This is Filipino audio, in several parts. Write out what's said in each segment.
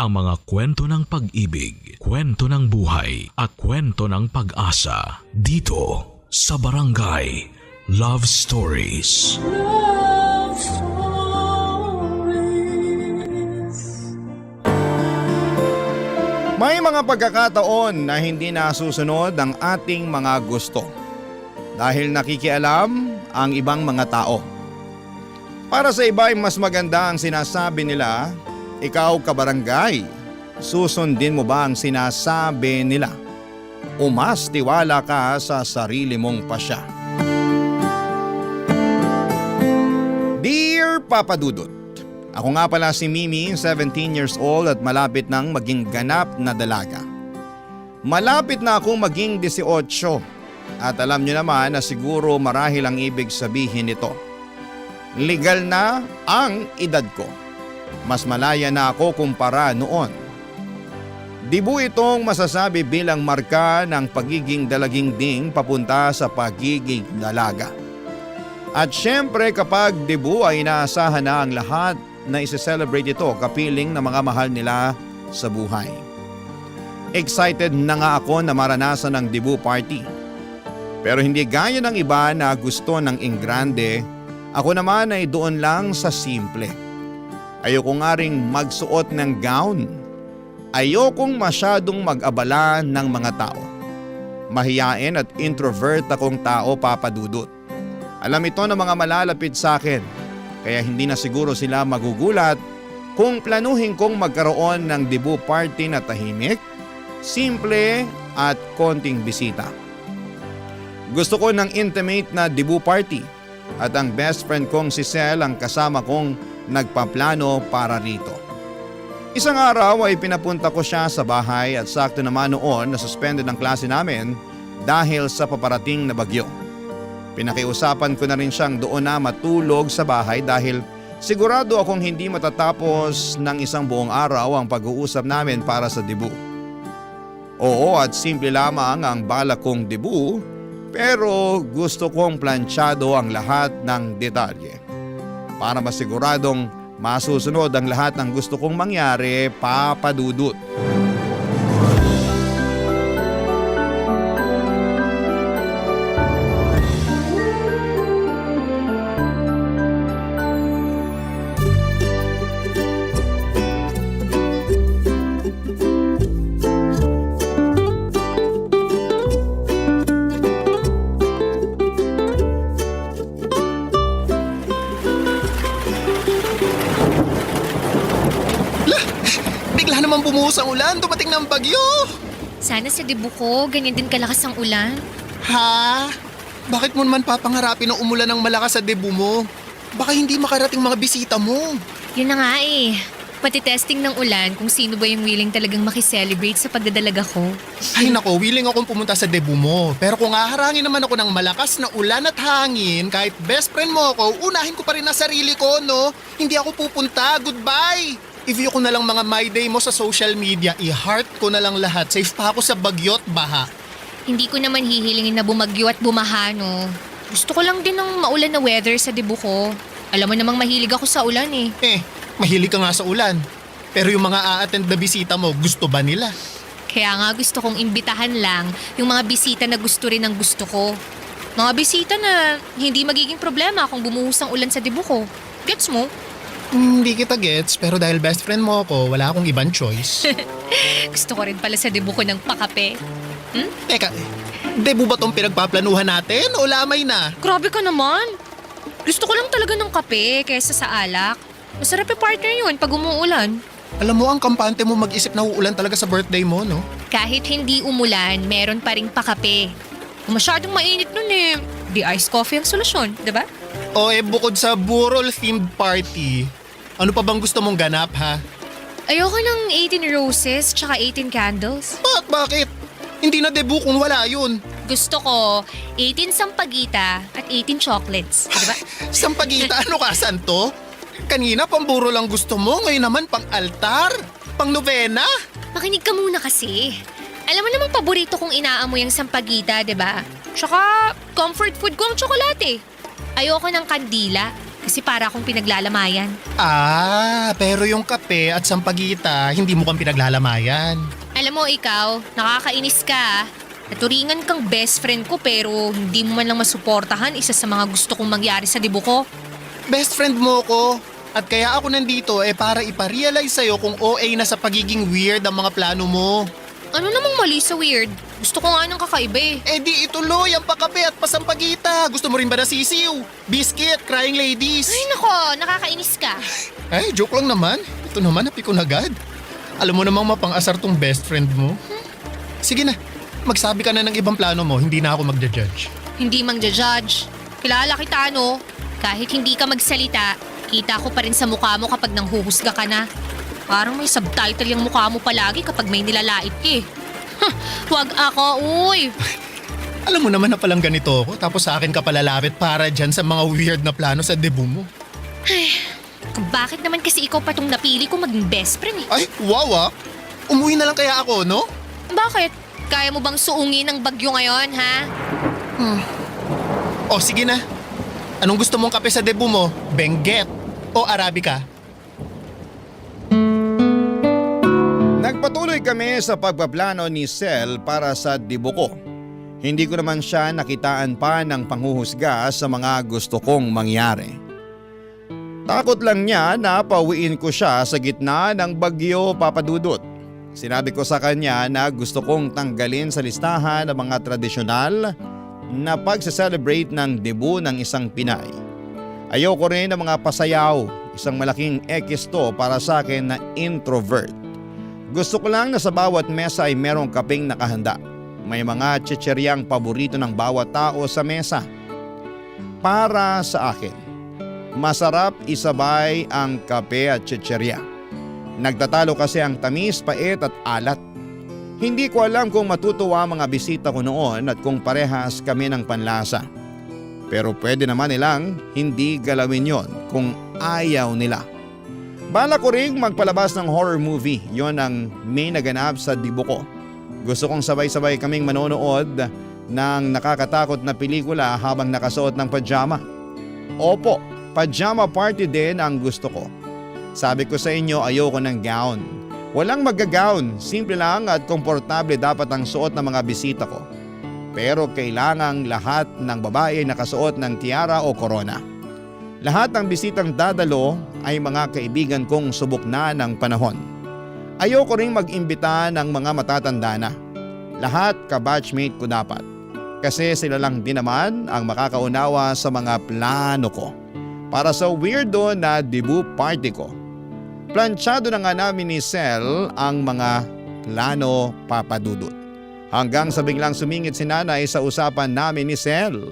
ang mga kwento ng pag-ibig, kwento ng buhay at kwento ng pag-asa dito sa Barangay Love Stories. Love Stories. May mga pagkakataon na hindi nasusunod ang ating mga gusto dahil nakikialam ang ibang mga tao. Para sa iba ay mas maganda ang sinasabi nila. Ikaw kabarangay, susundin mo ba ang sinasabi nila? O mas tiwala ka sa sarili mong pasya? Dear Papa Dudut, ako nga pala si Mimi, 17 years old at malapit nang maging ganap na dalaga. Malapit na akong maging 18 at alam nyo naman na siguro marahil ang ibig sabihin nito. Legal na ang edad ko. Mas malaya na ako kumpara noon. Dibu itong masasabi bilang marka ng pagiging dalaging ding papunta sa pagiging dalaga. At syempre kapag dibu ay inaasahan na ang lahat na isi-celebrate ito kapiling ng mga mahal nila sa buhay. Excited na nga ako na maranasan ang dibu party. Pero hindi gaya ng iba na gusto ng ingrande, ako naman ay doon lang sa simple. Ayoko nga ring magsuot ng gown. Ayokong masyadong mag-abala ng mga tao. Mahiyain at introvert akong tao, Papa Dudut. Alam ito ng mga malalapit sa akin, kaya hindi na siguro sila magugulat kung planuhin kong magkaroon ng debut party na tahimik, simple at konting bisita. Gusto ko ng intimate na debut party at ang best friend kong si Sel ang kasama kong nagpaplano para rito. Isang araw ay pinapunta ko siya sa bahay at sakto naman noon na suspended ang klase namin dahil sa paparating na bagyo. Pinakiusapan ko na rin siyang doon na matulog sa bahay dahil sigurado akong hindi matatapos ng isang buong araw ang pag-uusap namin para sa debut. Oo, at simple lamang ang balak kong debut pero gusto kong planchado ang lahat ng detalye. Para masiguradong masusunod ang lahat ng gusto kong mangyari, Papa Dudut. Bumuhos ang ulan, dumating ng bagyo. Sana sa debut ko, ganyan din kalakas ang ulan. Ha? Bakit mo naman papangarapin na umulan ng malakas sa debut mo? Baka hindi makarating mga bisita mo. Yun na nga eh. Pati testing ng ulan kung sino ba yung willing talagang makiselebrate sa pagdadalaga ko. Ay nako, willing akong pumunta sa debut mo. Pero kung haharangin naman ako ng malakas na ulan at hangin, kahit best friend mo ako, unahin ko pa rin ang sarili ko, no? Hindi ako pupunta, goodbye! I-view ko na lang mga my day mo sa social media, i-heart ko na lang lahat. Safe pa ako sa bagyo at baha. Hindi ko naman hihilingin na bumagyo at bumaha, no? Gusto ko lang din ng maulan na weather sa debut ko. Alam mo namang mahilig ako sa ulan eh. Mahilig ka nga sa ulan. Pero yung mga a-attend na bisita mo, gusto ba nila? Kaya nga gusto kong imbitahan lang yung mga bisita na gusto rin ang gusto ko. Mga bisita na hindi magiging problema kung bumuhos ang ulan sa debut ko. Gets mo? Hindi kita gets, pero dahil best friend mo ako, wala akong ibang choice. Gusto ko rin pala sa debut ko ng pakape. Teka, debut ba tong pinagpaplanuhan natin o lamay na? Grabe ka naman. Gusto ko lang talaga ng kape kaysa sa alak. Masarap yung partner yun pag umuulan. Alam mo, ang kampante mo mag-isip na uulan talaga sa birthday mo, no? Kahit hindi umulan, meron pa ring pakape. Kung masyadong mainit nun eh, di iced coffee ang solusyon, diba? O bukod sa burol-themed party, ano pa bang gusto mong ganap, ha? Ayoko ng 18 roses tsaka 18 candles. Bakit? Hindi na debut kung wala yun. Gusto ko 18 sampagita at 18 chocolates, diba? Sampagita, ano ka, santo? Kanina pamburo lang gusto mo, ngayon naman pang altar, pang novena. Makinig ka muna kasi. Alam mo namang paborito kong inaamoy ang sampagita, diba? Tsaka comfort food ko ang tsokolate. Ayoko ng kandila Kasi para akong pinaglalamayan. Pero yung kape at sampagita, hindi mo kang pinaglalamayan. Alam mo ikaw, nakakainis ka. Naturingan kang best friend ko pero hindi mo man lang masuportahan isa sa mga gusto kong mangyari sa dibu ko. Best friend mo ko. At kaya ako nandito para iparealize sa'yo kung OA na sa pagiging weird ang mga plano mo. Ano namang mali sa weird? Gusto ko nga ng kakaiba eh. Di ituloy ang pakape at pasampagita. Gusto mo rin ba na sisiw? Biscuit, crying ladies. Ay nako, nakakainis ka. Joke lang naman. Ito naman, napikon agad. Alam mo namang mapang-asar tong best friend mo. Sige na, magsabi ka na ng ibang plano mo, hindi na ako magja-judge. Hindi mang judge. Kilala kita no? Kahit hindi ka magsalita, kita ko pa rin sa mukha mo kapag nanghuhusga ka na. Parang may subtitle yung mukha mo palagi kapag may nilalait ka eh. Huwag ako, uy! Alam mo naman na palang ganito ako, tapos sa akin ka palalapit para dyan sa mga weird na plano sa debu mo. Bakit naman kasi ikaw pa tong napili ko maging best friend eh? Wow. Umuwi na lang kaya ako, no? Bakit? Kaya mo bang suungin ng bagyo ngayon, ha? Sige na. Anong gusto mong kape sa debu mo? Benguet o Arabica? Nagpatuloy kami sa pagpaplano ni Sel para sa dibu ko. Hindi ko naman siya nakitaan pa ng panghuhusga sa mga gusto kong mangyari. Takot lang niya na pauwiin ko siya sa gitna ng bagyo papadudot. Sinabi ko sa kanya na gusto kong tanggalin sa listahan ng mga tradisyonal na pagse-celebrate ng debu ng isang Pinay. Ayoko rin ng mga pasayaw, isang malaking X to para sa akin na introvert. Gusto ko lang na sa bawat mesa ay merong kapeng nakahanda. May mga chicheryang paborito ng bawat tao sa mesa. Para sa akin, masarap isabay ang kape at chicherya. Nagtatalo kasi ang tamis, pait at alat. Hindi ko alam kung matutuwa ang mga bisita ko noon at kung parehas kami ng panlasa. Pero pwede naman nilang hindi galawin yon kung ayaw nila. Bala ko ring magpalabas ng horror movie, yon ang may naganap sa dibu ko. Gusto kong sabay-sabay kaming manonood ng nakakatakot na pelikula habang nakasuot ng pajama. Opo, pajama party din ang gusto ko. Sabi ko sa inyo ayoko ng gown. Walang magga-gown, simple lang at komportable dapat ang suot ng mga bisita ko. Pero kailangang lahat ng babae nakasuot ng tiara o korona. Lahat ng bisitang dadalo ay mga kaibigan kong subok na ng panahon. Ayoko ring mag-imbita ng mga matatanda na. Lahat ka-batchmate ko dapat. Kasi sila lang din naman ang makakaunawa sa mga plano ko. Para sa weirdo na debut party ko. Planchado na nga namin ni Sel ang mga plano papadudot. Hanggang sa biglang sumingit si nanay sa usapan namin ni Sel.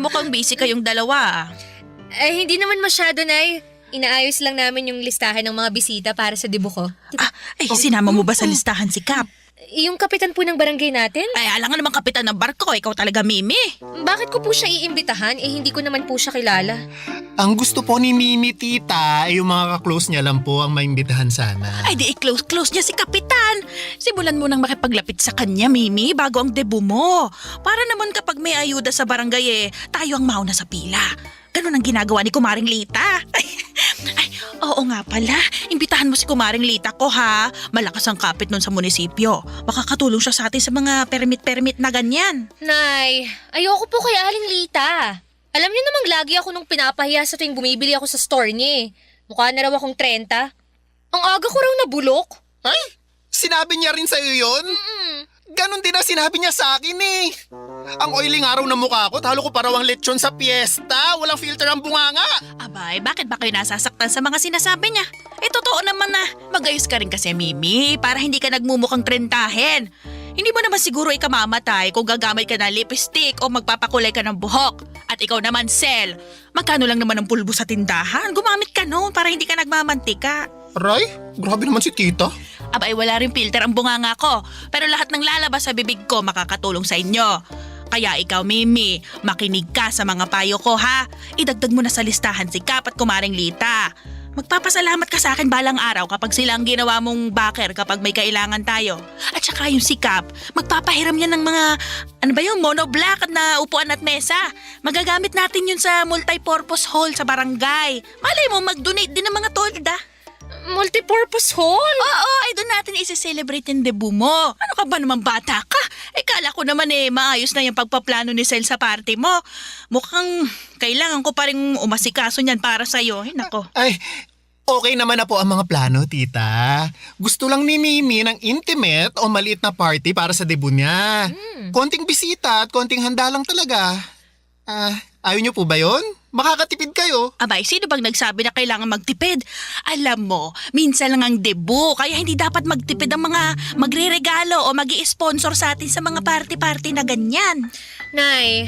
Mukhang busy kayong dalawa. Hindi naman masyado, Nay. Inaayos lang namin yung listahan ng mga bisita para sa dibu ko. Sinama mo ba sa listahan si Cap? Yung kapitan po ng barangay natin? Alam nga naman kapitan ng barko, ikaw talaga Mimi. Bakit ko po siya iimbitahan? Hindi ko naman po siya kilala. Ang gusto po ni Mimi tita ay yung mga ka-close niya lang po ang maimbitahan sana. Di i-close niya si kapitan. Simulan mo nang makipaglapit sa kanya, Mimi, bago ang debut mo. Para naman kapag may ayuda sa barangay tayo ang mauna sa pila. Ganun ang ginagawa ni Kumaring Lita. Oo nga pala. Imbitahan mo si Kumaring Lita ko ha. Malakas ang kapit nun sa munisipyo. Makakatulong siya sa atin sa mga permit na ganyan. Nay, ayoko po kay Aling Lita. Alam niyo namang lagi ako nung pinapahiya sa tuwing bumibili ako sa store niya. Mukha na raw akong 30. Ang aga ko raw nabulok. Sinabi niya rin sa'yo yun? Ganon din ang sinabi niya sa akin Ang oily nga raw na mukha ko, talo ko parawang lechon sa piyesta. Walang filter ang bunganga. Abay, bakit ba kayo nasasaktan sa mga sinasabi niya? Totoo naman na magayos ka rin kasi, Mimi, para hindi ka nagmumukhang trentahin. Hindi mo naman siguro ikamamatay kung gagamit ka ng lipstick o magpapakulay ka ng buhok. At ikaw naman, Sel, magkano lang naman ang pulbo sa tindahan? Gumamit ka noon para hindi ka nagmamantika. Aray, grabe naman si tita. Abay, wala rin filter ang bunganga ko. Pero lahat ng lalabas sa bibig ko makakatulong sa inyo. Kaya ikaw, Mimi, makinig ka sa mga payo ko ha. Idagdag mo na sa listahan si Kap at Kumaring Lita. Magpapasalamat ka sa akin balang araw kapag sila ang ginawa mong backer kapag may kailangan tayo. At saka yung si Kap, magpapahiram yan ng mga, monoblock na upuan at mesa. Magagamit natin yun sa multipurpose hall sa barangay. Malay mo, mag-donate din ng mga tolda. Multipurpose hall? Oo, ay doon natin isi-celebrate yung debut mo. Ano ka ba naman, bata ka? Kala ko naman maayos na yung pagpaplano ni Sel sa party mo. Mukhang kailangan ko pa rin umasikaso niyan para sa'yo. Ay, nako. Ay, okay naman na po ang mga plano, tita. Gusto lang ni Mimi ng intimate o maliit na party para sa debut niya. Konting bisita at konting handa lang talaga. Ayaw niyo po ba yun? Makakatipid kayo. Abay, sino bang nagsabi na kailangan magtipid? Alam mo, minsan lang ang debut, kaya hindi dapat magtipid ang mga magre-regalo o mag-i-sponsor sa atin sa mga party-party na ganyan. Nay,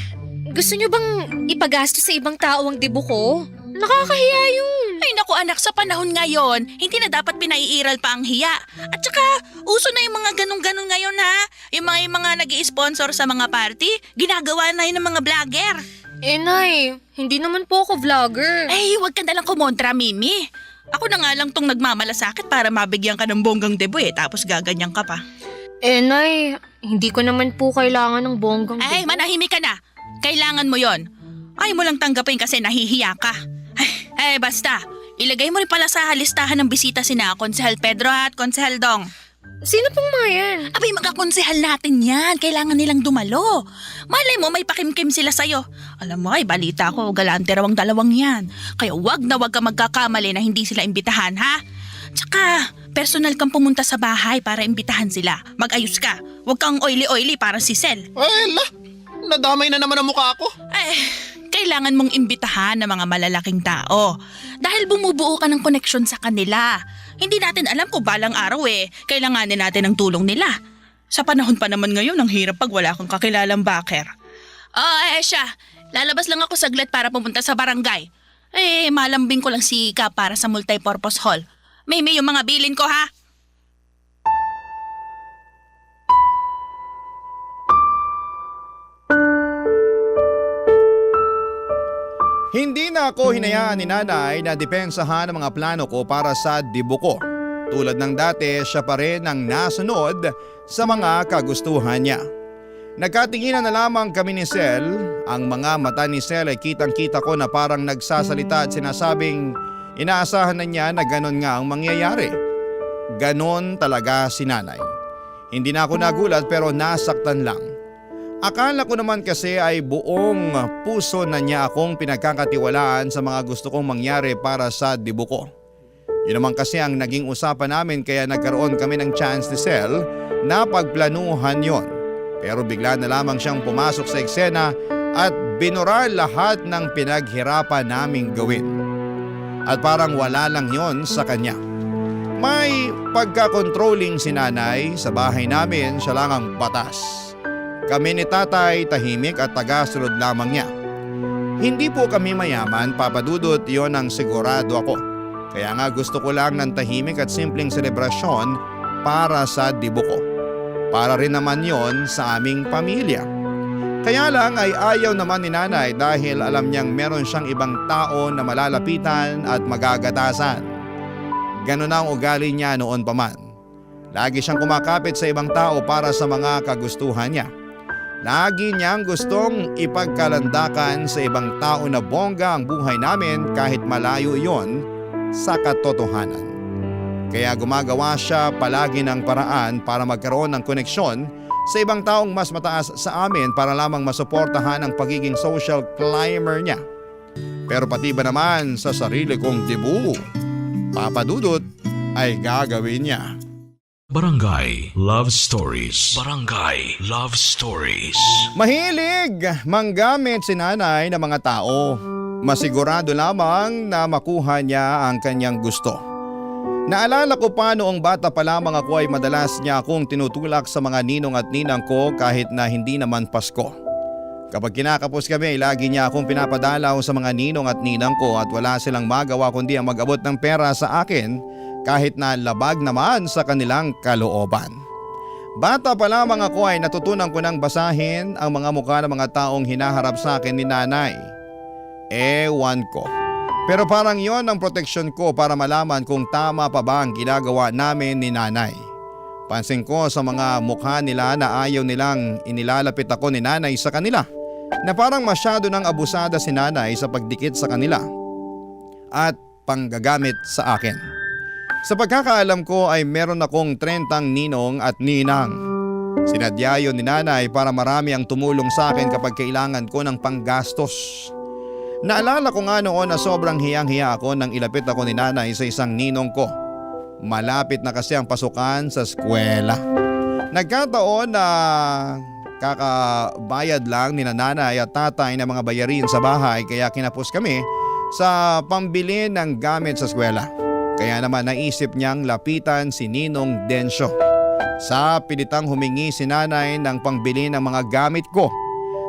gusto niyo bang ipagastos sa ibang tao ang debut ko? Nakakahiya yun. Ay naku anak, sa panahon ngayon, hindi na dapat pinaiiral pa ang hiya. At saka, uso na yung mga ganun-ganun ngayon ha. Yung mga nag-i-sponsor sa mga party, ginagawa na yun ng mga vlogger. Nay, hindi naman po ako vlogger. Ay, huwag ka nalang kumontra, Mimi. Ako na nga lang tong nagmamalasakit para mabigyan ka ng bonggang debut tapos gaganyan ka pa. Nay, hindi ko naman po kailangan ng bonggang Ay, debut. manahimik ka na. Kailangan mo yon. Ay mo lang tanggapin kasi nahihiya ka. Ay, basta. Ilagay mo rin pala sa listahan ng bisita sina Konsehal Pedro at Konsehal Dong. Sino pong mga yan? Abay, magkakonsehal natin yan. Kailangan nilang dumalo. Malay mo, may pakimkim sila sa'yo. Alam mo, ay balita ko, galante raw ang dalawang yan. Kaya wag na wag ka magkakamali na hindi sila imbitahan, ha? Tsaka, personal kang pumunta sa bahay para imbitahan sila. Mag-ayos ka. Wag kang oily-oily para si Sel. Ay, nadamay na naman ang mukha ko. Kailangan mong imbitahan ng mga malalaking tao. Dahil bumubuo ka ng koneksyon sa kanila. Hindi natin alam kung balang araw kailanganin natin ang tulong nila. Sa panahon pa naman ngayon, ang hirap pag wala kang kakilalang backer. Siya. Lalabas lang ako saglit para pumunta sa barangay. Malambing ko lang si Kap para sa multipurpose hall. May yung mga bilin ko, ha? Hindi na ako hinayaan ni nanay na depensahan ang mga plano ko para sa debut ko. Tulad ng dati, siya pa rin ang nasunod sa mga kagustuhan niya. Nagkatinginan na lamang kami ni Sel. Ang mga mata ni Sel ay kitang-kita ko na parang nagsasalita at sinasabing inaasahan na niya na ganon nga ang mangyayari. Ganon talaga si nanay. Hindi na ako nagulat pero nasaktan lang. Akala ko naman kasi ay buong puso na niya akong pinagkakatiwalaan sa mga gusto kong mangyari para sa debut ko. Yun naman kasi ang naging usapan namin kaya nagkaroon kami ng chance ni Sel na pagplanuhan yon. Pero bigla na lamang siyang pumasok sa eksena at binura lahat ng pinaghirapan naming gawin. At parang wala lang yon sa kanya. May pagka-controlling si nanay, sa bahay namin siya lang ang batas. Kami ni tatay tahimik at tagasunod lamang niya. Hindi po kami mayaman, Papa Dudut, yon ang sigurado ako. Kaya nga gusto ko lang ng tahimik at simpleng selebrasyon para sa debut ko. Para rin naman yon sa aming pamilya. Kaya lang ay ayaw naman ni nanay dahil alam niyang meron siyang ibang tao na malalapitan at magagatasan. Ganon ang ugali niya noon pa man. Lagi siyang kumakapit sa ibang tao para sa mga kagustuhan niya. Lagi niyang gustong ipagkalandakan sa ibang tao na bongga ang buhay namin kahit malayo iyon sa katotohanan. Kaya gumagawa siya palagi ng paraan para magkaroon ng koneksyon sa ibang taong mas mataas sa amin para lamang masuportahan ang pagiging social climber niya. Pero pati ba naman sa sarili kong debut, Papa Dudut, ay gagawin niya. Barangay Love Stories. Barangay Love Stories. Mahilig manggamit si nanay ng mga tao. Masigurado lamang na makuha niya ang kanyang gusto. Naalala ko pa noong bata pa lamang ako ay madalas niya akong tinutulak sa mga ninong at ninang ko kahit na hindi naman Pasko. Kapag kinakapos kami, lagi niya akong pinapadalaw sa mga ninong at ninang ko at wala silang magawa kundi ang mag-abot ng pera sa akin kahit na labag naman sa kanilang kalooban. Bata pa lamang ako ay natutunan ko nang basahin ang mga mukha ng mga taong hinaharap sa akin ni nanay. Ewan ko. Pero parang yon ang proteksyon ko para malaman kung tama pa ba ang ginagawa namin ni nanay. Pansin ko sa mga mukha nila na ayaw nilang inilalapit ako ni nanay sa kanila, na parang masyado nang abusada si nanay sa pagdikit sa kanila at panggagamit sa akin. Sa pagkakaalam ko ay meron akong 30 ninong at ninang. Sinadya yun ni nanay para marami ang tumulong sa akin kapag kailangan ko ng panggastos. Naalala ko nga noon na sobrang hiyang-hiya ako nang ilapit ako ni nanay sa isang ninong ko. Malapit na kasi ang pasukan sa eskwela. Nagkataon na kakabayad lang ni nanay at tatay ng mga bayarin sa bahay, kaya kinapos kami sa pambili ng gamit sa eskwela. Kaya naman naisip niyang lapitan si Ninong Densyo. Sa pilitang humingi si nanay ng pangbili ng mga gamit ko.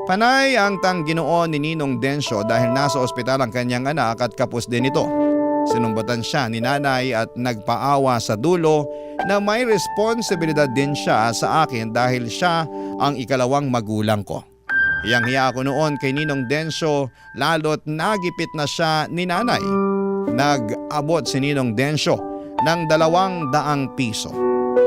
Panay ang tangginoon ni Ninong Densyo dahil nasa ospital ang kanyang anak at kapos din ito. Sinumbatan siya ni nanay at nagpaawa sa dulo na may responsibilidad din siya sa akin dahil siya ang ikalawang magulang ko. Hiyang-hiya ako noon kay Ninong Densyo lalo't nagipit na siya ni nanay. Nag-abot si Ninong Densyo ng 200 piso.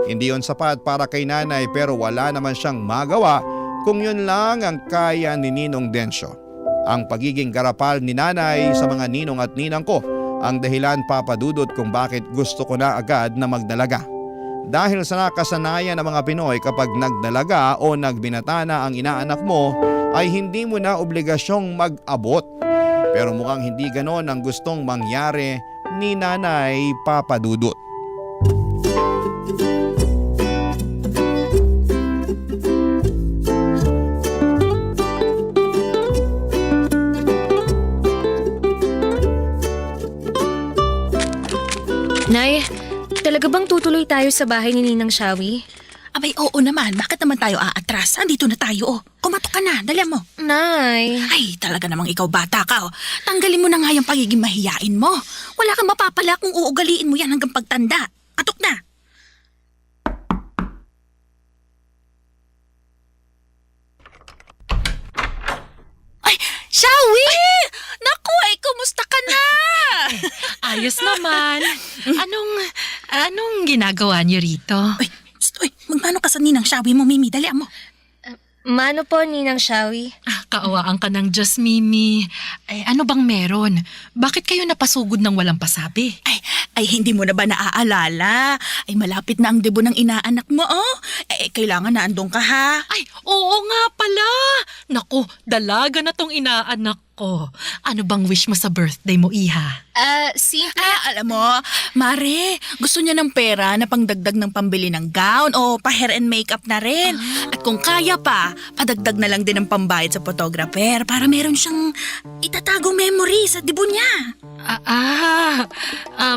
Hindi yon sapat para kay nanay pero wala naman siyang magawa kung yun lang ang kaya ni Ninong Densyo. Ang pagiging garapal ni nanay sa mga ninong at ninang ko ang dahilan, Papa Dudut, kung bakit gusto ko na agad na magdalaga. Dahil sa nakasanayan ng mga Pinoy, kapag nagdalaga o nagbinata na ang inaanak mo ay hindi mo na obligasyong mag-abot. Pero mukhang hindi ganon ang gustong mangyari ni Nanay Papa Dudut. Nay, talaga bang tutuloy tayo sa bahay ni Ninang Shawi? Abay, oo naman. Bakit naman tayo aatras? Andito na tayo, oh. Kumatok ka na. Dali mo. Nay. Ay, talaga namang ikaw bata ka, oh. Tanggalin mo na nga yung pagiging mahiyain mo. Wala kang mapapala kung uugaliin mo yan hanggang pagtanda. Katok na. Ay, Shawi! Naku, ay, kumusta ka na? Ayos naman. Anong ginagawa niyo rito? Uy, magmano ka sa ninang Shawi mo, Mimi. Dali mo. Mano po, Ninang Shawi? Kaawaan ka ng Diyos, Mimi. Ay, ano bang meron? Bakit kayo napasugod ng walang pasabi? Ay, hindi mo na ba naaalala? Ay, malapit na ang debut ng inaanak mo, oh. Kailangan na andong ka, ha? Ay, oo nga pala. Naku, dalaga na tong inaanak ko. Ano bang wish mo sa birthday mo, Iha? Alam mo, Mare, gusto niya ng pera na pangdagdag ng pambili ng gown o pa-hair and makeup na rin. At kung kaya pa, padagdag na lang din ng pambayad sa photographer para meron siyang itatagong memory sa debut niya.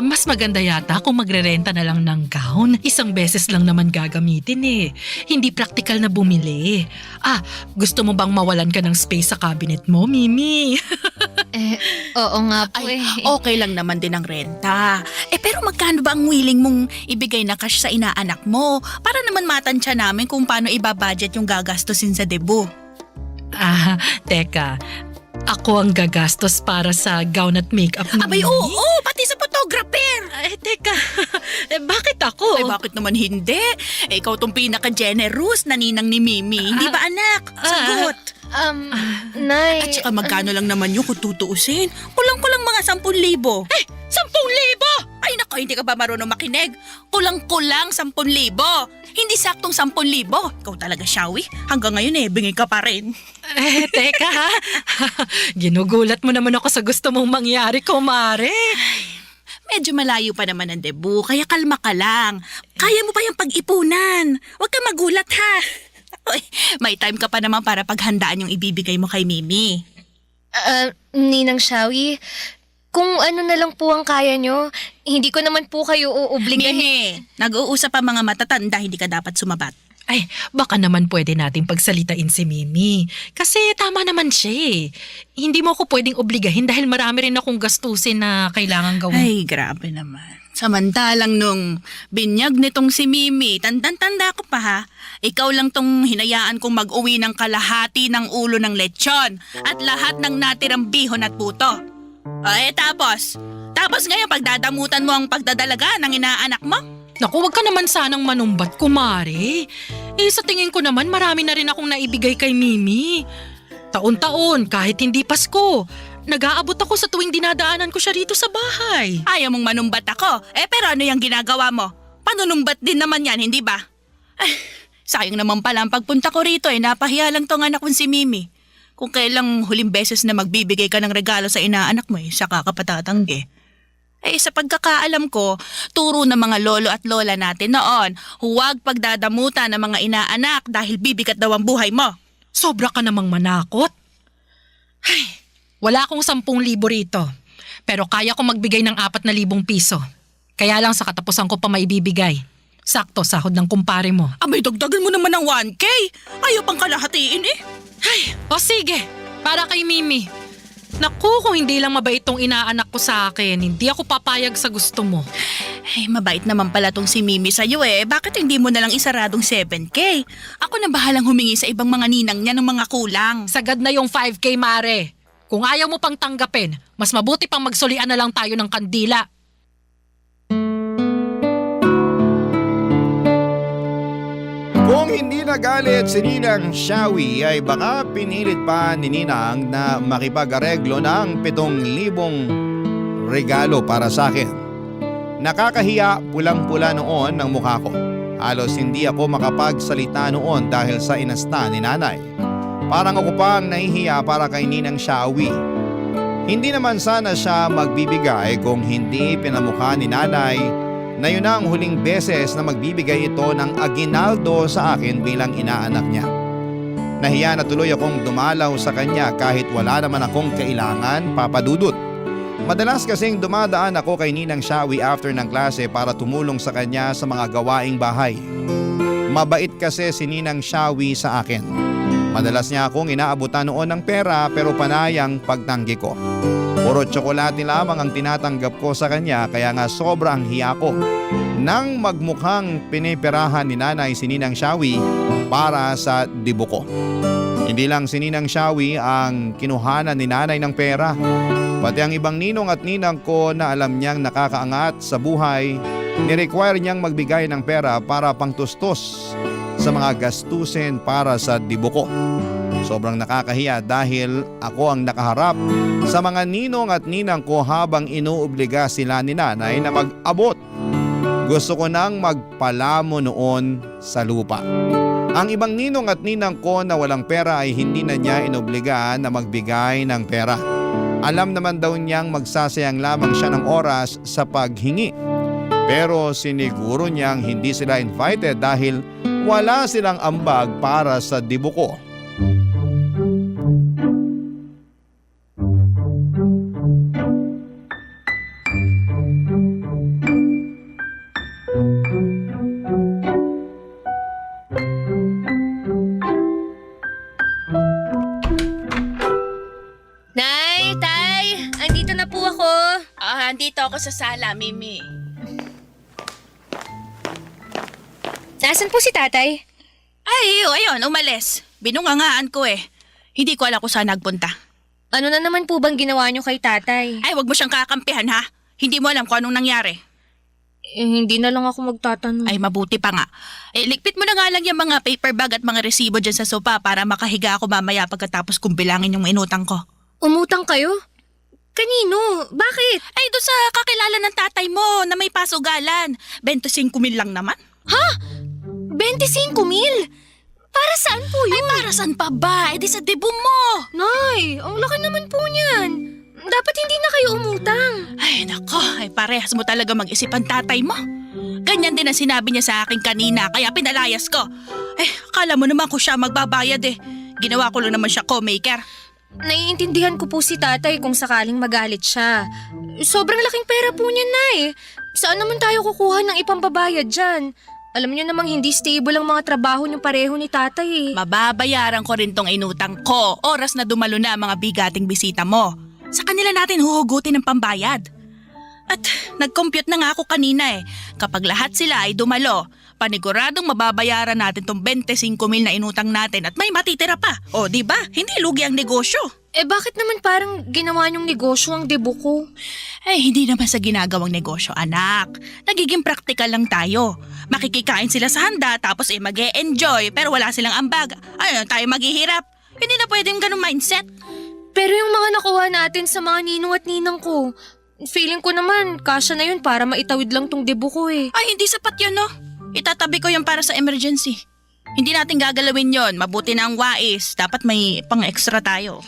Mas maganda yata kung magrerenta na lang ng gown. Isang beses lang naman gagamitin eh. Hindi praktikal na bumili. Gusto mo bang mawalan ka ng space sa cabinet mo, Mimi? Oo nga po Ay, okay lang naman din ang renta. Pero magkano ba ang willing mong ibigay na cash sa inaanak mo? Para naman matansya namin kung paano ibabudget yung gagastusin sa debut. Teka. Ako ang gagastos para sa gown at makeup ni Abay, Mimi? oo, pati sa photographer. Teka. Bakit ako? Ay, bakit naman hindi? Ikaw tong pinaka-generous na ninang ni Mimi. Hindi ba, anak? Sagot. Nay. At saka magkano lang naman yun kung tutuusin? Kulang-kulang mga 10,000. 10,000! Ay nako, hindi ka ba marunong makinig? Kulang-kulang 10,000. Hindi saktong 10,000. Ikaw talaga, Shawi. Hanggang ngayon bingi ka pa rin. Teka ha. Ginugulat mo naman ako sa gusto mong mangyari, kumare. Medyo malayo pa naman ang debut, kaya kalma ka lang. Kaya mo pa yung pag-ipunan. Huwag ka magulat, ha? Uy, may time ka pa naman para paghandaan yung ibibigay mo kay Mimi. Ninang Shawi, kung ano na lang po ang kaya nyo, hindi ko naman po kayo uubligahin. Mimi, nag-uusap ang mga matatanda, hindi ka dapat sumabat. Ay, baka naman pwede nating pagsalitain si Mimi. Kasi tama naman siya eh. Hindi mo ako pwedeng obligahin dahil marami rin akong gastusin na kailangan gawin. Ay, grabe naman. Samantalang nung binyag nitong si Mimi, tandang-tanda ko pa ha, ikaw lang tong hinayaan kong mag-uwi ng kalahati ng ulo ng lechon at lahat ng natirang bihon at puto. Tapos ngayon pagdadamutan mo ang pagdadalaga ng inaanak mo? Naku, wag ka naman sanang manumbat, kumare. Sa tingin ko naman marami na rin akong naibigay kay Mimi. Taon-taon, kahit hindi Pasko, nag-aabot ako sa tuwing dinadaanan ko siya rito sa bahay. Ayaw mong manumbat ako, pero ano yung ginagawa mo? Panunumbat din naman yan, hindi ba? Sayang naman pala ang pagpunta ko rito napahiya lang tong anak kong si Mimi. Kung kailang huling beses na magbibigay ka ng regalo sa inaanak mo saka ka patatanggi. Sa pagkakaalam ko, turo ng mga lolo at lola natin noon, huwag pagdadamutan ng mga inaanak dahil bibigat daw ang buhay mo. Sobra ka namang manakot. Wala akong 10,000 rito. Pero kaya ko magbigay ng 4,000 piso. Kaya lang sa katapusan ko pa maibibigay. Sakto, sahod ng kumpare mo. Abay, dagdagan mo naman ng 1K. Ayaw pang kalahatiin O sige, para kay Mimi. Naku, kung hindi lang mabait tong inaanak ko sa akin, hindi ako papayag sa gusto mo. Mabait naman pala tong si Mimi sa'yo Bakit hindi mo nalang isaradong 7K? Ako na bahalang humingi sa ibang mga ninang niya ng mga kulang. Sagad na yung 5K, Mare. Kung ayaw mo pang tanggapin, mas mabuti pang magsulian na lang tayo ng kandila. Kung hindi nagalit si Ninang Shawi ay baka pinilit pa ni Ninang na makipag-areglo ng 7,000 regalo para sa akin. Nakakahiya, pulang-pula noon ng mukha ko. Halos hindi ako makapagsalita noon dahil sa inasta ni nanay. Parang ako pang nahihiya para kay Ninang Shawi. Hindi naman sana siya magbibigay kung hindi pinamukha ni nanay na yun ang huling beses na magbibigay ito ng aginaldo sa akin bilang inaanak niya. Nahiya na tuloy akong dumalaw sa kanya kahit wala naman akong kailangan, Papa Dudut. Madalas kasing dumadaan ako kay Ninang Shawi after ng klase para tumulong sa kanya sa mga gawaing bahay. Mabait kasi si Ninang Shawi sa akin. Madalas niya akong inaabutan noon ng pera pero panayang pagtanggi ko. Puro tsokolate lamang ang tinatanggap ko sa kanya kaya nga sobrang hiya ko nang magmukhang piniperahan ni nanay si Ninang Shawi para sa dibo ko. Hindi lang si Ninang Shawi ang kinuhanan ni nanay ng pera. Pati ang ibang ninong at ninang ko na alam niyang nakakaangat sa buhay, ni-require niyang magbigay ng pera para pangtustos sa mga gastusin para sa dibo ko. Sobrang nakakahiya dahil ako ang nakaharap sa mga ninong at ninang ko habang inuobliga sila ni nanay na mag-abot. Gusto ko nang magpalamo noon sa lupa. Ang ibang ninong at ninang ko na walang pera ay hindi na niya inobliga na magbigay ng pera. Alam naman daw niyang magsasayang lamang siya ng oras sa paghingi. Pero siniguro niyang hindi sila invited dahil wala silang ambag para sa dibo ko. Nay, Tay, andito na po ako. Andito ako sa sala, Mimi. Nasaan po si Tatay? Ayun, umalis. Binungangaan ko Hindi ko alam kung saan nagpunta. Ano na naman po bang ginawa niyo kay Tatay? Wag mo siyang kakampihan ha. Hindi mo alam kung anong nangyari. Hindi na lang ako magtatanong. Mabuti pa nga. Likpit mo na nga lang yung mga paper bag at mga resibo dyan sa sopa para makahiga ako mamaya pagkatapos kung bilangin yung inutang ko. Umutang kayo? Kanino? Bakit? Doon sa kakilala ng tatay mo na may pasugalan. 25,000 lang naman. 25,000? Para saan po yun? Para saan pa ba? Di sa debo mo. Nay, ang laki naman po niyan. Dapat hindi na kayo umutang. Nako, parehas mo talaga mag-isip ang tatay mo. Ganyan din ang sinabi niya sa akin kanina kaya pinalayas ko. Akala mo naman kung siya magbabayad Ginawa ko lang naman siya co-maker. Naiintindihan ko po si Tatay kung sakaling magalit siya. Sobrang laking pera po niya, Nay. Saan naman tayo kukuha ng ipambabayad dyan? Alam niyo namang hindi stable ang mga trabaho niyo pareho ni Tatay Mababayaran ko rin tong inutang ko. Oras na dumalo na ang mga bigating bisita mo. Sa kanila natin huhugutin ng pambayad. At nag-compute na nga ako kanina eh. Kapag lahat sila ay dumalo, paniguradong mababayaran natin tong 25,000 na inutang natin at may matitira pa. O di ba? Hindi lugi ang negosyo. Bakit naman parang ginawa niyong negosyo ang debo ko? Hindi naman sa ginagawang negosyo, anak. Nagiging practical lang tayo. Makikikain sila sa handa tapos mag-e-enjoy pero wala silang ambag. Ano tayo maghihirap? Hindi na pwedeng ganun mindset. Pero yung mga nakuha natin sa mga ninong at ninang ko, feeling ko naman kasya na yun para maitawid lang tong debo ko eh. Ay, hindi sapat yun, no? Itatabi ko yun para sa emergency. Hindi natin gagalawin yon. Mabuti na ang wais. Dapat may pang-extra tayo.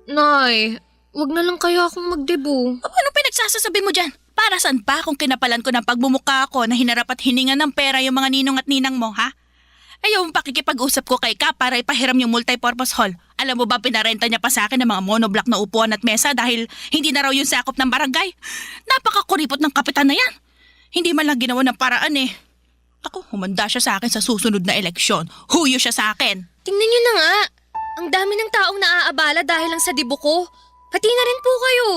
Nay, wag na lang kayo akong magdebo. Ano pinagsasasabi mo dyan? Para saan pa kung kinapalan ko ng pagmumukha ko na hinarap at hininga ng pera yung mga ninong at ninang mo, ha? Yung pakikipag-usap ko kay Kap para ipahiram yung multipurpose hall. Alam mo ba pinarenta niya pa sa akin ng mga monoblock na upuan at mesa dahil hindi na raw yung sakop ng barangay? Napakakuripot ng kapitan na yan. Hindi man lang ginawa ng paraan eh. Ako, humanda siya sa akin sa susunod na eleksyon. Huyo siya sa akin. Tingnan niyo na nga. Ang dami ng taong naaabala dahil lang sa debo ko. Pati na rin po kayo.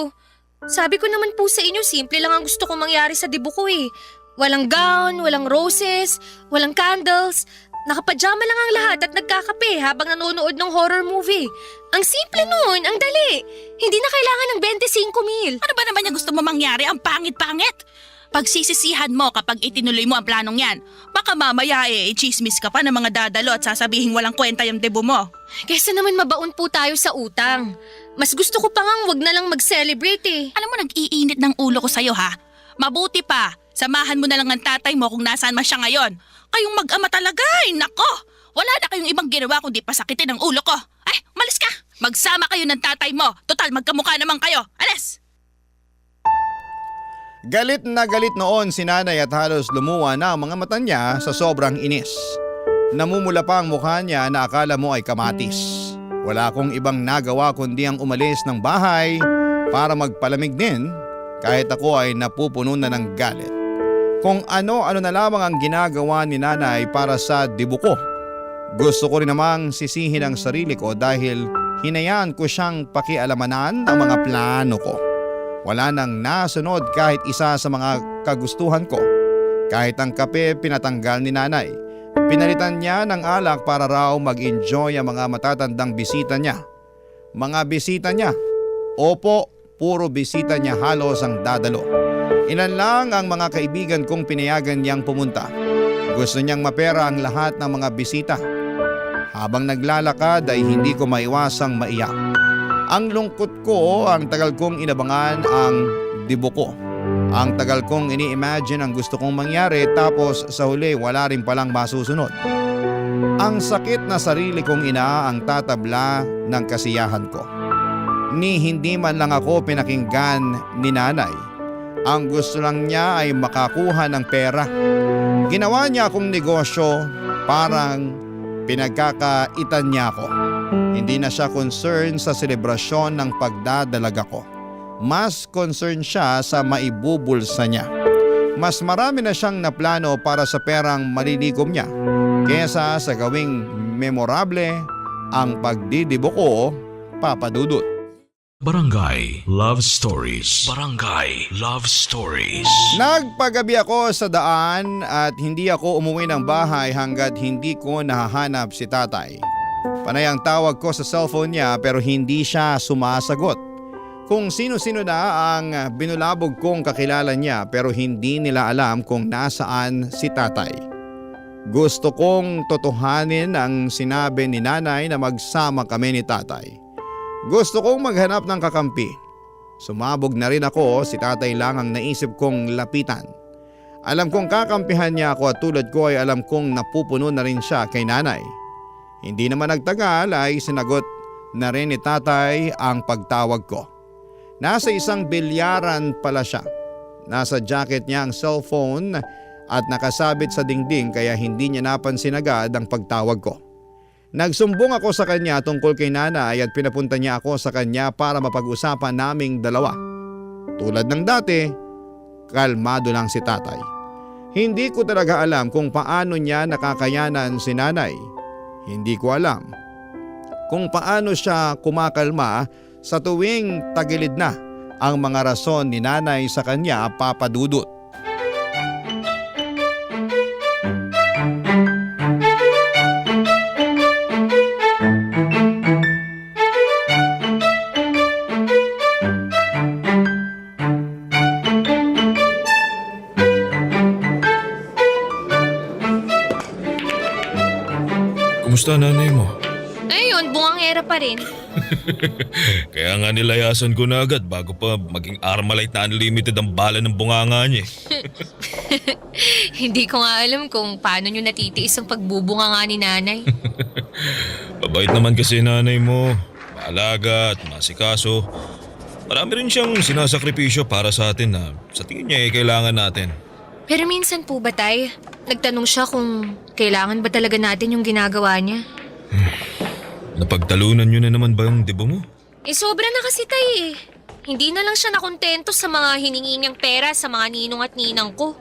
Sabi ko naman po sa inyo, simple lang ang gusto kong mangyari sa debo ko eh. Walang gown, walang roses, walang candles. Nakapajama lang ang lahat at nagkakape habang nanonood ng horror movie. Ang simple nun, ang dali. Hindi na kailangan ng 25,000. Ano ba naman yung gusto mo mangyari? Ang pangit-pangit. Pagsisisihan mo kapag itinuloy mo ang planong yan. Baka mamaya chismis ka pa ng mga dadalo at sasabihin walang kwenta yung debo mo. Kesa naman mabaon po tayo sa utang. Mas gusto ko pa ngang wag na lang mag-celebrate eh. Alam mo, nag-iinit ng ulo ko sa'yo ha. Mabuti pa, samahan mo na lang ang tatay mo kung nasaan man siya ngayon. Kayong mag-ama talaga, nako. Wala na kayong ibang ginawa kundi pasakitin ang ulo ko. Ay, malis ka. Magsama kayo ng tatay mo. Total, magkamukha naman kayo. Alis! Galit na galit noon si nanay at halos lumuwa na ang mga mata niya sa sobrang inis. Namumula pa ang mukha niya na akala mo ay kamatis. Wala akong ibang nagawa kundi ang umalis ng bahay para magpalamig din kahit ako ay napupuno na ng galit. Kung ano-ano na lamang ang ginagawa ni nanay para sa debo ko. Gusto ko rin namang sisihin ang sarili ko dahil hinayaan ko siyang pakialamanan ang mga plano ko. Wala nang nasunod kahit isa sa mga kagustuhan ko. Kahit ang kape pinatanggal ni nanay. Pinalitan niya ng alak para raw mag-enjoy ang mga matatandang bisita niya. Mga bisita niya. Opo, puro bisita niya halos ang dadalo. Ilan lang ang mga kaibigan kong pinayagan niyang pumunta. Gusto niyang mapera ang lahat ng mga bisita. Habang naglalakad ay hindi ko maiwasang maiyak. Ang lungkot ko, ang tagal kong inabangan ang debo ko. Ang tagal kong ini-imagine ang gusto kong mangyari tapos sa huli wala rin palang masusunod. Ang sakit na sarili kong ina ang tatabla ng kasiyahan ko. Ni hindi man lang ako pinakinggan ni nanay. Ang gusto lang niya ay makakuha ng pera. Ginawa niya akong negosyo, parang pinagkakaitan niya ako. Hindi na siya concerned sa selebrasyon ng pagdadalaga ko. Mas concerned siya sa maibubulsa niya. Mas marami na siyang naplano para sa perang malilikom niya kesa sa gawing memorable ang pagdidibo ko, Papa Dudut. Barangay Love Stories. Barangay Love Stories. Nagpagabi ako sa daan at hindi ako umuwi ng bahay hanggat hindi ko nahahanap si tatay. Panay ang tawag ko sa cellphone niya pero hindi siya sumasagot. Kung sino-sino na ang binulabog kong kakilala niya pero hindi nila alam kung nasaan si tatay. Gusto kong totohanin ang sinabi ni nanay na magsama kami ni tatay. Gusto kong maghanap ng kakampi. Sumabog na rin ako, si tatay lang ang naisip kong lapitan. Alam kong kakampihan niya ako at tulad ko ay alam kong napupuno na rin siya kay nanay. Hindi naman nagtagal ay sinagot na rin ni tatay ang pagtawag ko. Nasa isang bilyaran pala siya. Nasa jacket niya ang cellphone at nakasabit sa dingding kaya hindi niya napansin agad ang pagtawag ko. Nagsumbong ako sa kanya tungkol kay nanay at pinapunta niya ako sa kanya para mapag-usapan naming dalawa. Tulad ng dati, kalmado lang si tatay. Hindi ko talaga alam kung paano niya nakakayanan si nanay. Hindi ko alam kung paano siya kumakalma sa tuwing tagilid na ang mga rason ni nanay sa kanya, Papa Dudut. Kumusta nanay mo? Ayun, bungangera pa rin. Kaya nga nilayasan ko na agad bago pa maging Armalite na unlimited ang bala ng bunganga niya. Hindi ko nga alam kung paano nyo natitiis ang pagbubunga nga ni nanay. Mabait naman kasi nanay mo. Maalaga at masikaso. Marami rin siyang sinasakripisyo para sa atin na sa tingin niya kailangan natin. Pero minsan po ba, Tay? Nagtanong siya kung kailangan ba talaga natin yung ginagawa niya. Napagtalunan niyo na naman ba yung debo mo? Sobra na kasi, Tay eh. Hindi na lang siya nakontento sa mga hiningi niyang pera sa mga ninong at ninang ko.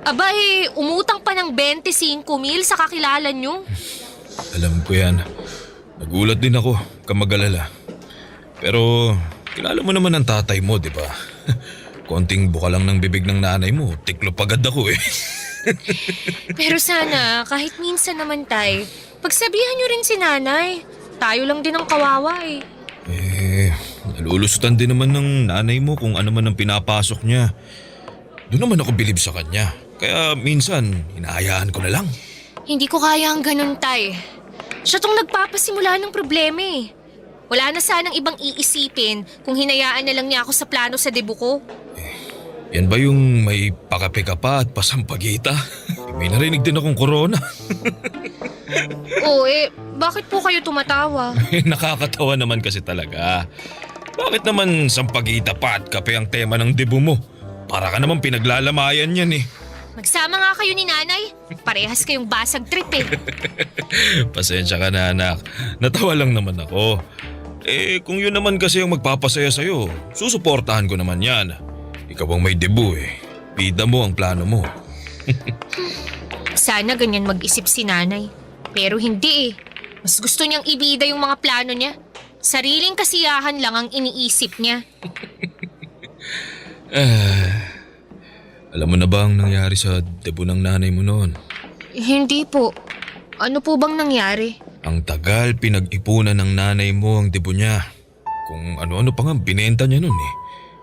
Aba umutang pa ng 25,000 sa kakilala niyo. Alam ko yan. Nagulat din ako, kamagalala. Pero kilala mo naman ang tatay mo, di ba? Konting buka lang ng bibig ng nanay mo, tiklop agad ako eh. Pero sana, kahit minsan naman, Tay, pagsabihan niyo rin si nanay. Tayo lang din ang kawawa eh. Nalulusutan din naman ng nanay mo kung ano man ang pinapasok niya. Doon naman ako bilib sa kanya. Kaya minsan, hinahayaan ko na lang. Hindi ko kaya ang ganun, Tay. Siya tong nagpapasimula ng problema eh. Wala na sanang ibang iisipin kung hinayaan na lang niya ako sa plano sa debut ko. Yan ba yung may pakape ka pa at pasampagita? May narinig din akong corona. Oo bakit po kayo tumatawa? Nakakatawa naman kasi talaga. Bakit naman sampagita pa at kape ang tema ng debut mo? Para ka naman pinaglalamayan yan eh. Magsama nga kayo ni nanay. Parehas kayong basag trip eh. Pasensya ka na anak. Natawa lang naman ako. Kung yun naman kasi ang magpapasaya sa'yo, susuportahan ko naman yan. Ikaw ang may debut eh. Bida mo ang plano mo. Sana ganyan mag-isip si nanay. Pero hindi eh. Mas gusto niyang ibida yung mga plano niya. Sariling kasiyahan lang ang iniisip niya. Alam mo na ba ang nangyari sa debut ng nanay mo noon? Hindi po. Ano po bang nangyari? Ang tagal pinag-ipunan ng nanay mo ang debut niya. Kung ano-ano pa nga binenta niya noon eh.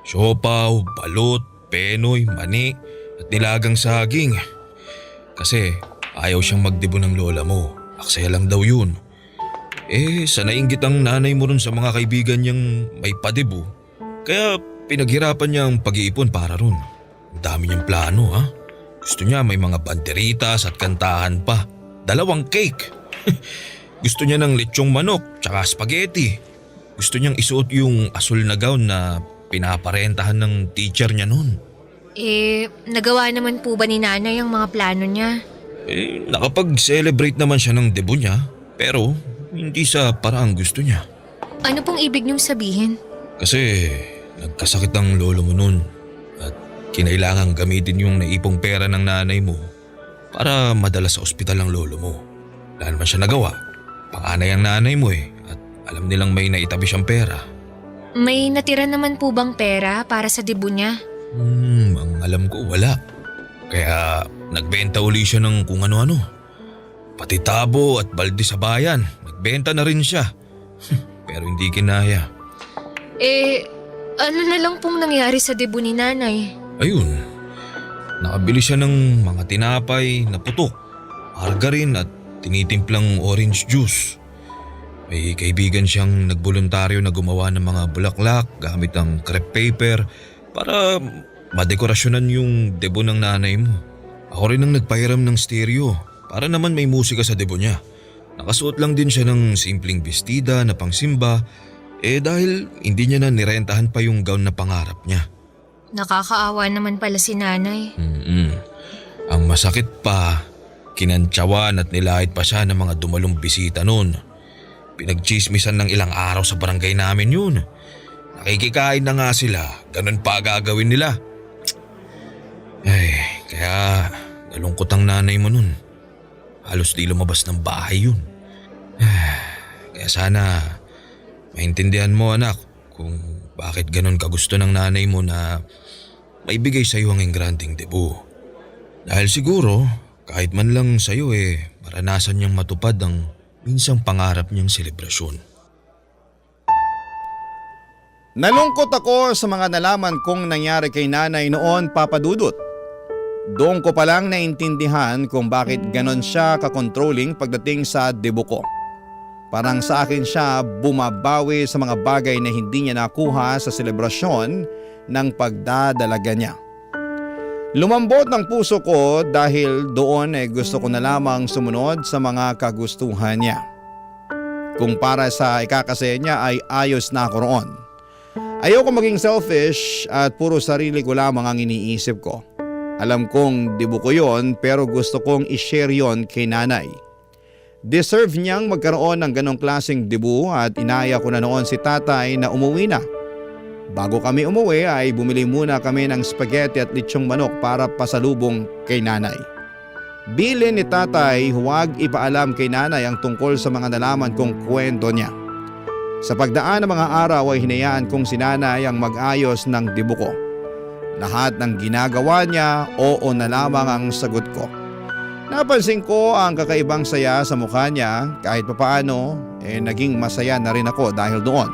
Siopaw, balot, penoy, mani at nilagang saging. Kasi ayaw siyang magdebut ng lola mo. Aksaya lang daw yun. Sa nainggit ang nanay mo ron sa mga kaibigan niyang may padebu. Kaya pinaghirapan niya ang pag-iipon para ron. Ang dami niyang plano ha. Gusto niya may mga banderitas at kantahan pa. 2 cake. Gusto niya ng lechong manok tsaka spaghetti. Gusto niyang isuot yung asul na gown na pinaparentahan ng teacher niya noon. Nagawa naman po ba ni nanay ang mga plano niya? Nakapag-celebrate naman siya ng debut niya. Pero hindi sa paraang gusto niya. Ano pong ibig niyong sabihin? Kasi nagkasakit ang lolo mo noon. At kinailangang gamitin yung naipong pera ng nanay mo para madala sa ospital ang lolo mo. Wala naman siya nagawa. Panganay ang nanay mo eh. At alam nilang may naitabi siyang pera. May natira naman po bang pera para sa debut niya? Ang alam ko wala. Kaya nagbenta uli siya ng kung ano-ano. Pati tabo at balde sa bayan. Nagbenta na rin siya. Pero hindi kinaya. Ano na lang pong nangyari sa debut ni nanay? Ayun. Nakabili siya ng mga tinapay na putok, margarine at tinitimplang orange juice. May kaibigan siyang nagboluntaryo na gumawa ng mga bulaklak gamit ang crepe paper para madekorasyonan yung debut ng nanay mo. Ako rin ang nagpahiram ng stereo para naman may musika sa debut niya. Nakasuot lang din siya ng simpleng bestida na pangsimba dahil hindi niya na nirentahan pa yung gown na pangarap niya. Nakakaawa naman pala si nanay. Ang masakit pa, kinantsawan at nilahit pa siya ng mga dumalong bisita noon. Pinagchismisan ng ilang araw sa barangay namin yun. Nakikikain na nga sila, ganun pa gagawin nila. Kaya nalungkot ang nanay mo nun. Halos di lumabas ng bahay yun. Kaya sana maintindihan mo anak kung bakit ganon kagusto ng nanay mo na maibigay sa'yo ang engranding debut. Dahil siguro, kahit man lang sa'yo maranasan niyang matupad ang minsang pangarap niyang selebrasyon. Nalungkot ako sa mga nalaman kong nangyari kay nanay noon, Papa Dudut. Doon ko palang naintindihan kung bakit ganon siya ka-controlling pagdating sa debut ko. Parang sa akin siya bumabawi sa mga bagay na hindi niya nakuha sa selebrasyon ng pagdadalaga niya. Lumambot ng puso ko dahil doon gusto ko na lamang sumunod sa mga kagustuhan niya. Kung para sa ikakasaya niya ay ayos na ako roon. Ayoko maging selfish at puro sarili ko lamang ang iniisip ko. Alam kong debut ko yon pero gusto kong i-share yon kay nanay. Deserve niyang magkaroon ng ganong klaseng debut at inaya ko na noon si tatay na umuwi na. Bago kami umuwi ay bumili muna kami ng spaghetti at lechong manok para pasalubong kay nanay. Bilin ni tatay huwag ipaalam kay nanay ang tungkol sa mga nalaman kong kwento niya. Sa pagdaan ng mga araw ay hinayaan kong si nanay ang mag-ayos ng debut ko. Lahat ng ginagawa niya, oo na lamang ang sagot ko. Napansin ko ang kakaibang saya sa mukha niya kahit papaano naging masaya na rin ako dahil doon.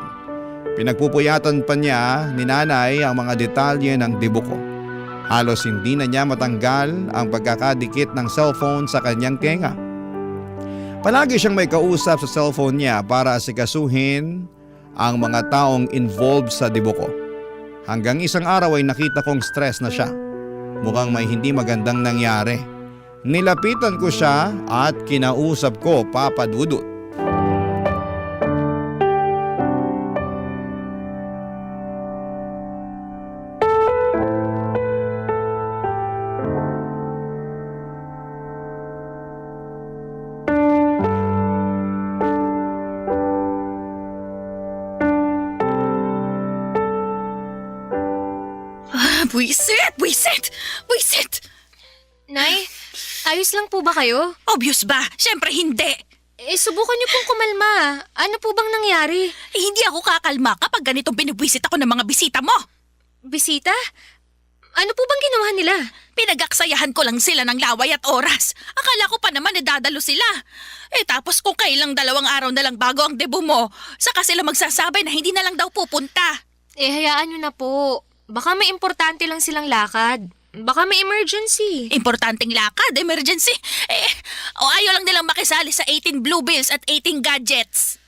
Pinagpupuyatan pa niya ni nanay ang mga detalye ng debut ko. Halos hindi na niya matanggal ang pagkakadikit ng cellphone sa kanyang tenga. Palagi siyang may kausap sa cellphone niya para asikasuhin ang mga taong involved sa debut ko. Hanggang isang araw ay nakita kong stress na siya. Mukhang may hindi magandang nangyari. Nilapitan ko siya at kinausap ko, Papa Dudut. Buisit! Nay, ayos lang po ba kayo? Obvious ba? Siyempre hindi. Subukan niyo pong kumalma. Ano po bang nangyari? Hindi ako kakalma kapag ganitong binibwisit ako ng mga bisita mo. Bisita? Ano po bang ginawa nila? Pinagaksayahan ko lang sila ng laway at oras. Akala ko pa naman dadalo sila. Tapos kung kailang 2 araw na lang bago ang debut mo, saka sila magsasabi na hindi na lang daw pupunta. Hayaan niyo na po. Baka may importante lang silang lakad. Baka may emergency. Importanteng lakad, emergency. Ayaw lang nilang makisali sa 18 Blue Bills at 18 Gadgets.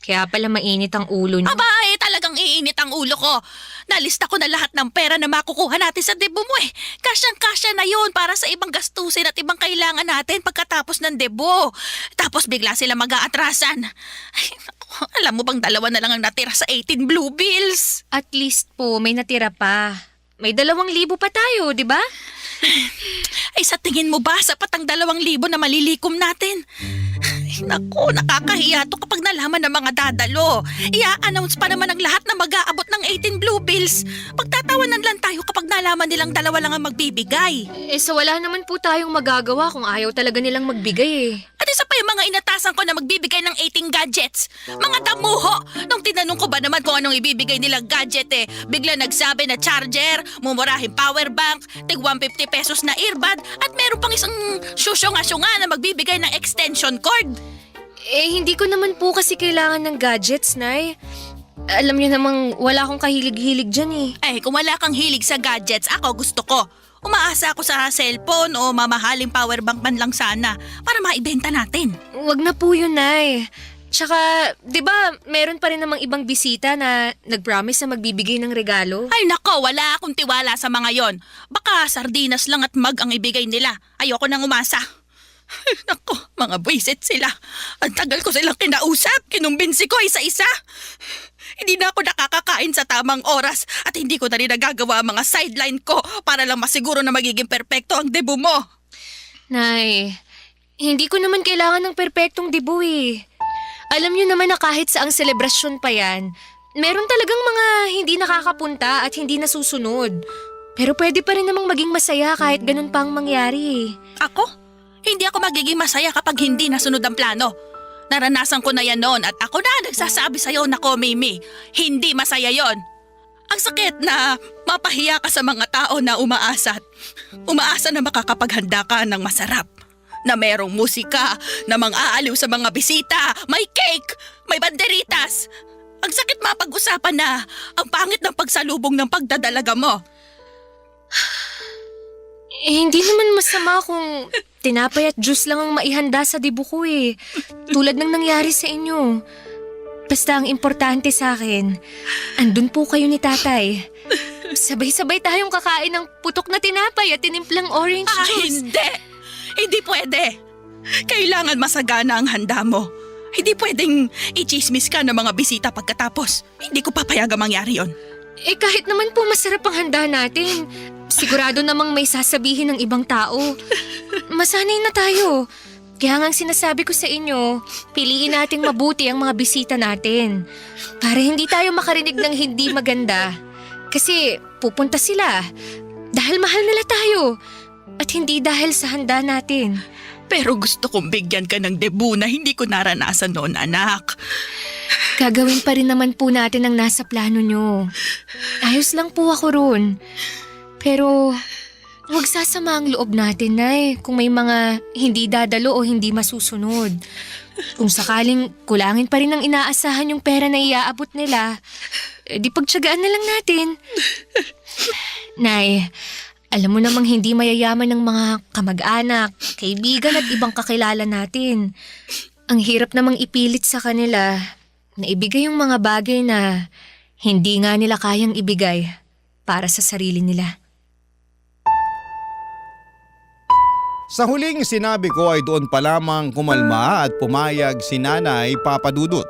Kaya pala mainit ang ulo niyo. Aba, talagang iinit ang ulo ko. Nalista ko na lahat ng pera na makukuha natin sa debut mo Kasyang-kasya na yun para sa ibang gastusin at ibang kailangan natin pagkatapos ng debut. Tapos bigla sila mag-aatrasan. Ay, naku, alam mo bang 2 na lang ang natira sa 18 Blue Bills? At least po, may natira pa. May 2,000 pa tayo, di ba? Sa tingin mo ba sapat ang 2,000 na malilikom natin? Naku, nakakahiya to kapag nalaman ng mga dadalo. I-announce pa naman ang lahat na mag-aabot ng 18 Blue Bills. Pagtatawanan lang tayo kapag nalaman nilang 2 lang ang magbibigay. Wala naman po tayong magagawa kung ayaw talaga nilang magbigay At isa pa yung mga inatasan ko na magbibigay ng 18 gadgets. Mga damuho! Nung tinanong ko ba naman kung anong ibibigay nilang gadget bigla nagsabi na charger, mumurahing power bank, tig 150 pesos na earbud, at meron pang isang syusyonga-syunga na magbibigay ng extension cord. Hindi ko naman po kasi kailangan ng gadgets, Nay. Alam niyo namang wala akong kahilig-hilig dyan Kung wala kang hilig sa gadgets, ako gusto ko. Umaasa ako sa cellphone o mamahaling powerbank man lang sana para maibenta natin. Wag na po yun, Nay. Tsaka, di ba, meron pa rin namang ibang bisita na nag-promise na magbibigay ng regalo? Ay nako, wala akong tiwala sa mga yon. Baka sardinas lang at mag ang ibigay nila. Ayoko nang umasa. Ay, nako, mga buwisit sila. Ang tagal ko silang kinausap, kinumbinsi ko isa-isa. Hindi na ako nakakakain sa tamang oras at hindi ko na rin nagagawa ang mga sideline ko para lang masiguro na magiging perpekto ang debut mo. Nay, hindi ko naman kailangan ng perpektong debut Alam niyo naman na kahit saang selebrasyon pa yan, meron talagang mga hindi nakakapunta at hindi nasusunod. Pero pwede pa rin namang maging masaya kahit ganun pa ang mangyari Ako? Hindi ako magiging masaya kapag hindi nasunod ang plano. Naranasan ko na yan noon at ako na nagsasabi sa'yo, nako Mimi, hindi masaya yon. Ang sakit na mapahiya ka sa mga tao na umaasa na makakapaghanda ka ng masarap. Na merong musika, na mang-aaliw sa mga bisita, may cake, may banderitas. Ang sakit mapag-usapan na ang pangit ng pagsalubong ng pagdadalaga mo. Hindi naman masama kung tinapay at juice lang ang maihanda sa dibu ko eh. Tulad ng nangyari sa inyo. Basta ang importante sa akin, andun po kayo ni tatay. Sabay-sabay tayong kakain ng putok na tinapay at tinimplang orange juice. Hindi! Hindi pwede. Kailangan masagana ang handa mo. Hindi pwedeng i-chismis ka ng mga bisita pagkatapos. Hindi ko papayagang mangyari yon. Eh kahit naman po masarap ang handa natin, sigurado namang may sasabihin ng ibang tao. Masanay na tayo. Kaya nga ang sinasabi ko sa inyo, piliin nating mabuti ang mga bisita natin. Para hindi tayo makarinig ng hindi maganda. Kasi pupunta sila dahil mahal nila tayo. At hindi dahil sa handa natin. Pero gusto kong bigyan ka ng debu na hindi ko naranasan noon, anak. Gagawin pa rin naman po natin ang nasa plano nyo. Ayos lang po ako ron. Pero huwag sasama ang loob natin, Nay, kung may mga hindi dadalo o hindi masusunod. Kung sakaling kulangin pa rin ang inaasahan yung pera na iaabot nila, di pagtsagaan na lang natin. Nay, alam mo namang hindi mayayaman ng mga kamag-anak, kaibigan at ibang kakilala natin. Ang hirap namang ipilit sa kanila na ibigay yung mga bagay na hindi nga nila kayang ibigay para sa sarili nila. Sa huling sinabi ko ay doon pa lamang kumalma at pumayag si Nanay Papadudut.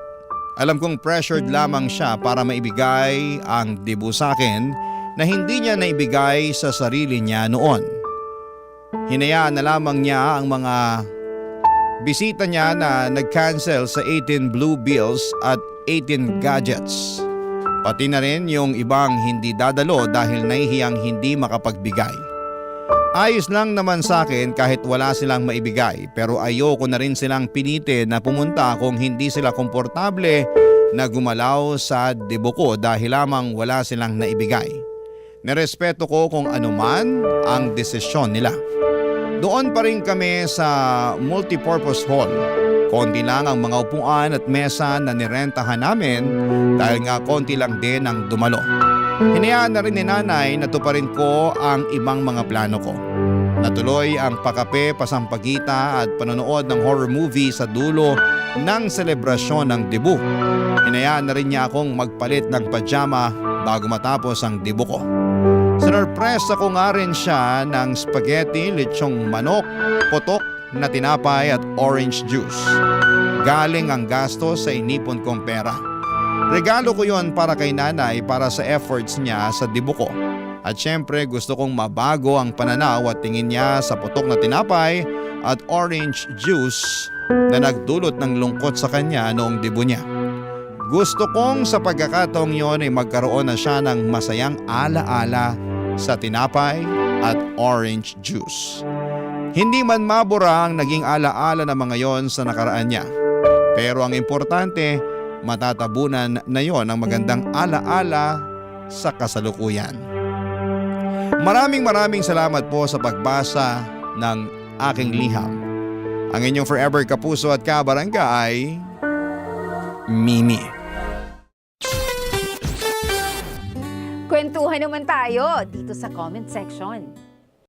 Alam kong pressured lamang siya para maibigay ang dibu sa akin na hindi niya naibigay sa sarili niya noon. Hinayaan na lamang niya ang mga bisita niya na nag-cancel sa 18 blue bills at 18 gadgets. Pati na rin yung ibang hindi dadalo dahil nahihiyang hindi makapagbigay. Ayos lang naman sa akin kahit wala silang maibigay, pero ayoko na rin silang pinitin na pumunta kung hindi sila komportable na gumalaw sa dibu ko dahil lamang wala silang naibigay. Nerespeto ko kung anuman ang desisyon nila. Doon pa rin kami sa multipurpose hall. Konti lang ang mga upuan at mesa na nirentahan namin dahil nga konti lang din ang dumalo. Hinayaan na rin ni Nanay na tuparin ko ang ibang mga plano ko. Natuloy ang pakape, pasampagita at panonood ng horror movie sa dulo ng selebrasyon ng dibu. Hinayaan na rin niya akong magpalit ng pajama bago matapos ang dibu ko. Sinurpresa ko nga rin siya ng spaghetti, lechong manok, potok na tinapay at orange juice. Galing ang gasto sa inipon kong pera. Regalo ko yon para kay Nanay para sa efforts niya sa dibu ko. At syempre gusto kong mabago ang pananaw at tingin niya sa potok na tinapay at orange juice na nagdulot ng lungkot sa kanya noong dibu niya. Gusto kong sa pagkakataong yon ay magkaroon na siya ng masayang alaala sa tinapay at orange juice. Hindi man mabura ang naging alaala ng mga yon sa nakaraan niya. Pero ang importante, matatabunan na yon ang magandang alaala sa kasalukuyan. Maraming salamat po sa pagbasa ng aking liham. Ang inyong forever kapuso at kabarangay, Mimi. Kwentuhan naman tayo dito sa comment section.